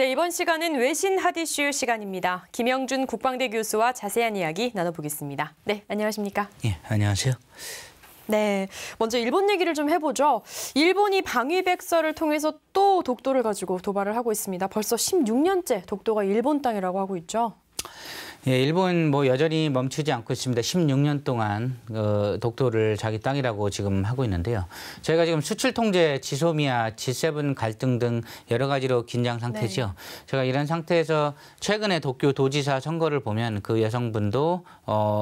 네, 이번 시간은 외신 핫이슈 시간입니다. 김영준 국방대 교수와 자세한 이야기 나눠보겠습니다. 네, 안녕하십니까? 예, 안녕하세요. 네, 먼저 일본 얘기를 좀 해보죠. 일본이 방위백서를 통해서 또 독도를 가지고 도발을 하고 있습니다. 벌써 16년째 독도가 일본 땅이라고 하고 있죠. 예, 일본 여전히 멈추지 않고 있습니다. 16년 동안 독도를 자기 땅이라고 지금 하고 있는데요. 저희가 지금 수출 통제, 지소미아, G7 갈등 등 여러 가지로 긴장 상태죠. 네. 제가 이런 상태에서 최근에 도쿄 도지사 선거를 보면 그 여성분도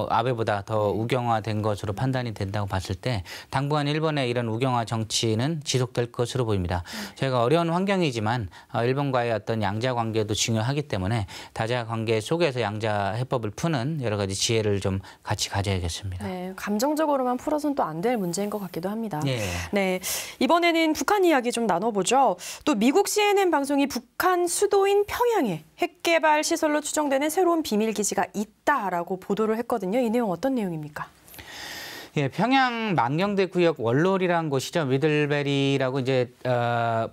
아베보다 더 우경화된 것으로 판단이 된다고 봤을 때 당분간 일본의 이런 우경화 정치는 지속될 것으로 보입니다. 저희가 어려운 환경이지만 일본과의 어떤 양자 관계도 중요하기 때문에 다자 관계 속에서 양자 해법을 푸는 여러 가지 지혜를 좀 같이 가져야겠습니다. 네, 감정적으로만 풀어서는 또 안 될 문제인 것 같기도 합니다. 네. 네, 이번에는 북한 이야기 좀 나눠보죠. 또 미국 CNN 방송이 북한 수도인 평양에 핵 개발 시설로 추정되는 새로운 비밀 기지가 있다라고 보도를 했거든요. 이 내용 어떤 내용입니까? 예, 평양 만경대 구역 월롤이라는 곳이죠. 미들베리라고 이제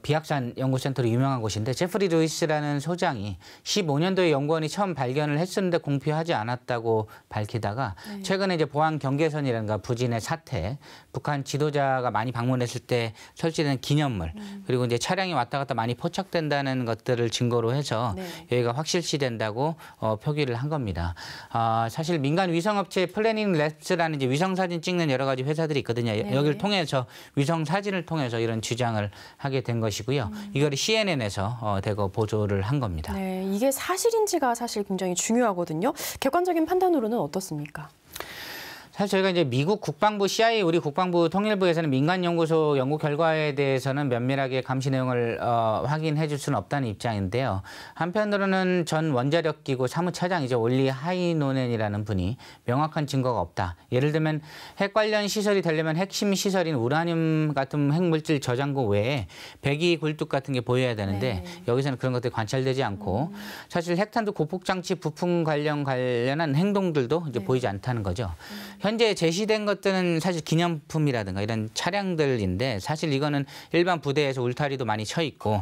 비약산 연구센터로 유명한 곳인데 제프리 루이스라는 소장이 15년도에 연구원이 처음 발견을 했었는데 공표하지 않았다고 밝히다가 최근에 이제 보안 경계선이라든가 부진의 사태, 북한 지도자가 많이 방문했을 때 설치된 기념물, 그리고 이제 차량이 왔다 갔다 많이 포착된다는 것들을 증거로 해서 여기가 확실시된다고 표기를 한 겁니다. 사실 민간 위성업체 플래닝 랩스라는 이제 위성사진 찍는 여러 가지 회사들이 있거든요. 여기를 통해서 위성 사진을 통해서 이런 주장을 하게 된 것이고요. 이걸 CNN에서 대거 보도를 한 겁니다. 네, 이게 사실인지가 사실 굉장히 중요하거든요. 객관적인 판단으로는 어떻습니까? 사실 저희가 이제 미국 국방부 CIA, 우리 국방부 통일부에서는 민간연구소 연구 결과에 대해서는 면밀하게 감시 내용을 확인해 줄 수는 없다는 입장인데요. 한편으로는 전 원자력기구 사무차장이죠. 올리 하이노넨이라는 분이 명확한 증거가 없다. 예를 들면 핵 관련 시설이 되려면 핵심 시설인 우라늄 같은 핵물질 저장고 외에 배기 굴뚝 같은 게 보여야 되는데 여기서는 그런 것들이 관찰되지 않고 사실 핵탄두 고폭장치 부품 관련한 행동들도 이제 보이지 않다는 거죠. 현재 제시된 것들은 사실 기념품이라든가 이런 차량들인데 사실 이거는 일반 부대에서 울타리도 많이 쳐 있고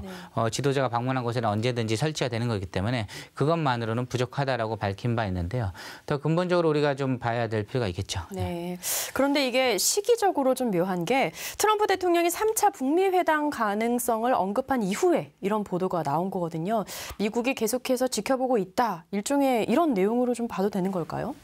지도자가 방문한 곳에는 언제든지 설치가 되는 거기 때문에 그것만으로는 부족하다라고 밝힌 바 있는데요. 더 근본적으로 우리가 좀 봐야 될 필요가 있겠죠. 네. 그런데 이게 시기적으로 좀 묘한 게 트럼프 대통령이 3차 북미 회담 가능성을 언급한 이후에 이런 보도가 나온 거거든요. 미국이 계속해서 지켜보고 있다. 일종의 이런 내용으로 좀 봐도 되는 걸까요?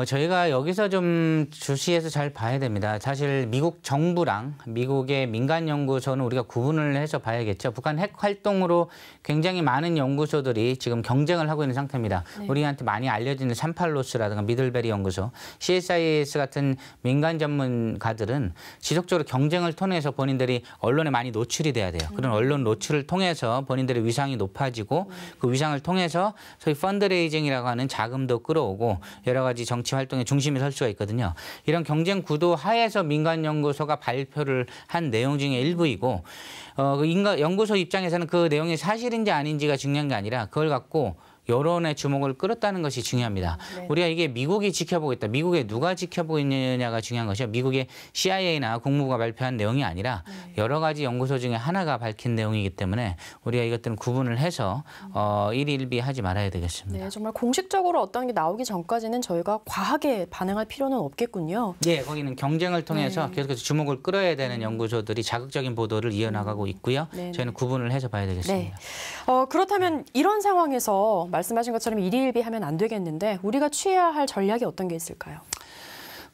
저희가 여기서 좀 주시해서 잘 봐야 됩니다. 사실 미국 정부랑 미국의 민간연구소는 우리가 구분을 해서 봐야겠죠. 북한 핵 활동으로 굉장히 많은 연구소들이 지금 경쟁을 하고 있는 상태입니다. 우리한테 많이 알려지는 산팔로스라든가 미들베리 연구소, CSIS 같은 민간 전문가들은 지속적으로 경쟁을 통해서 본인들이 언론에 많이 노출이 돼야 돼요. 그런 언론 노출을 통해서 본인들의 위상이 높아지고 그 위상을 통해서 소위 펀드레이징이라고 하는 자금도 끌어오고 여러 가지 정치 활동의 중심에 설 수가 있거든요. 이런 경쟁 구도 하에서 민간연구소가 발표를 한 내용 중에 일부이고 연구소 입장에서는 그 내용이 사실인지 아닌지가 중요한 게 아니라 그걸 갖고 여론의 주목을 끌었다는 것이 중요합니다. 우리가 이게 미국이 지켜보고 있다. 미국에 누가 지켜보고 있느냐가 중요한 것이요. 미국의 CIA나 국무부가 발표한 내용이 아니라 여러 가지 연구소 중에 하나가 밝힌 내용이기 때문에 우리가 이것들은 구분을 해서 일희일비하지 말아야 되겠습니다. 네, 정말 공식적으로 어떤 게 나오기 전까지는 저희가 과하게 반응할 필요는 없겠군요. 네, 거기는 경쟁을 통해서 계속해서 주목을 끌어야 되는 연구소들이 자극적인 보도를 이어나가고 있고요. 저희는 구분을 해서 봐야 되겠습니다. 그렇다면 이런 상황에서 말씀하신 것처럼 일희일비하면 안 되겠는데 우리가 취해야 할 전략이 어떤 게 있을까요?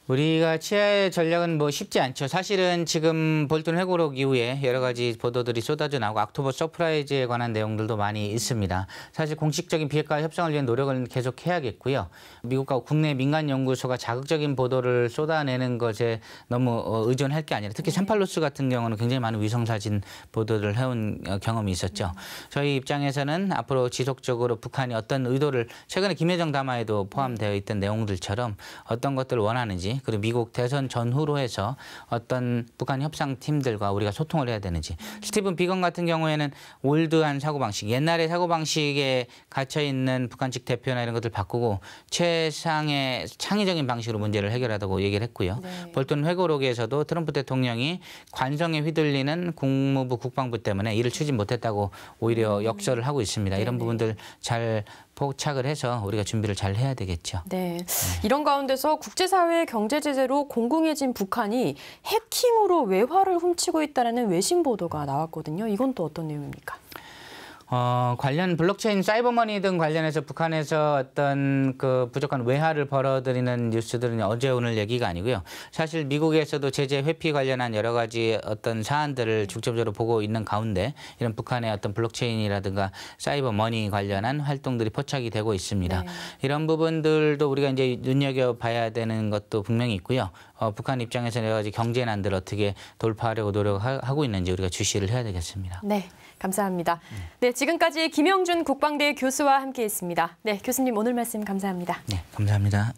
우리가 취해야 할 전략은 쉽지 않죠. 사실은 지금 볼튼 회고록 이후에 여러 가지 보도들이 쏟아져 나오고 옥토버 서프라이즈에 관한 내용들도 많이 있습니다. 사실 공식적인 비핵화 협상을 위한 노력을 계속 해야겠고요. 미국과 국내 민간 연구소가 자극적인 보도를 쏟아내는 것에 너무 의존할 게 아니라 특히 산팔로스 같은 경우는 굉장히 많은 위성사진 보도를 해온 경험이 있었죠. 저희 입장에서는 앞으로 지속적으로 북한이 어떤 의도를 최근에 김여정 담화에도 포함되어 있던 내용들처럼 어떤 것들을 원하는지 되는지, 그리고 미국 대선 전후로 해서 어떤 북한 협상팀들과 우리가 소통을 해야 되는지. 스티븐 비건 같은 경우에는 올드한 사고방식, 옛날의 사고방식에 갇혀있는 북한 측 대표나 이런 것들 바꾸고 최상의 창의적인 방식으로 문제를 해결하다고 얘기를 했고요. 네. 볼턴 회고록에서도 트럼프 대통령이 관성에 휘둘리는 국무부 국방부 때문에 이를 추진 못했다고 오히려 역설을 하고 있습니다. 이런 네네. 부분들 잘 포착을 해서 우리가 준비를 잘 해야 되겠죠. 네. 이런 가운데서 국제사회의 경제 제재로 공공해진 북한이 해킹으로 외화를 훔치고 있다는 외신 보도가 나왔거든요. 이건 또 어떤 내용입니까? 관련 블록체인, 사이버머니 등 관련해서 북한에서 어떤 그 부족한 외화를 벌어들이는 뉴스들은 어제 오늘 얘기가 아니고요. 사실 미국에서도 제재 회피 관련한 여러 가지 어떤 사안들을 중점적으로 보고 있는 가운데 이런 북한의 어떤 블록체인이라든가 사이버머니 관련한 활동들이 포착이 되고 있습니다. 네. 이런 부분들도 우리가 이제 눈여겨봐야 되는 것도 분명히 있고요. 북한 입장에서 여러 가지 경제난들 어떻게 돌파하려고 노력하고 있는지 우리가 주시를 해야 되겠습니다. 네, 감사합니다. 네, 지금까지 김영준 국방대 교수와 함께했습니다. 네, 교수님 오늘 말씀 감사합니다. 네, 감사합니다.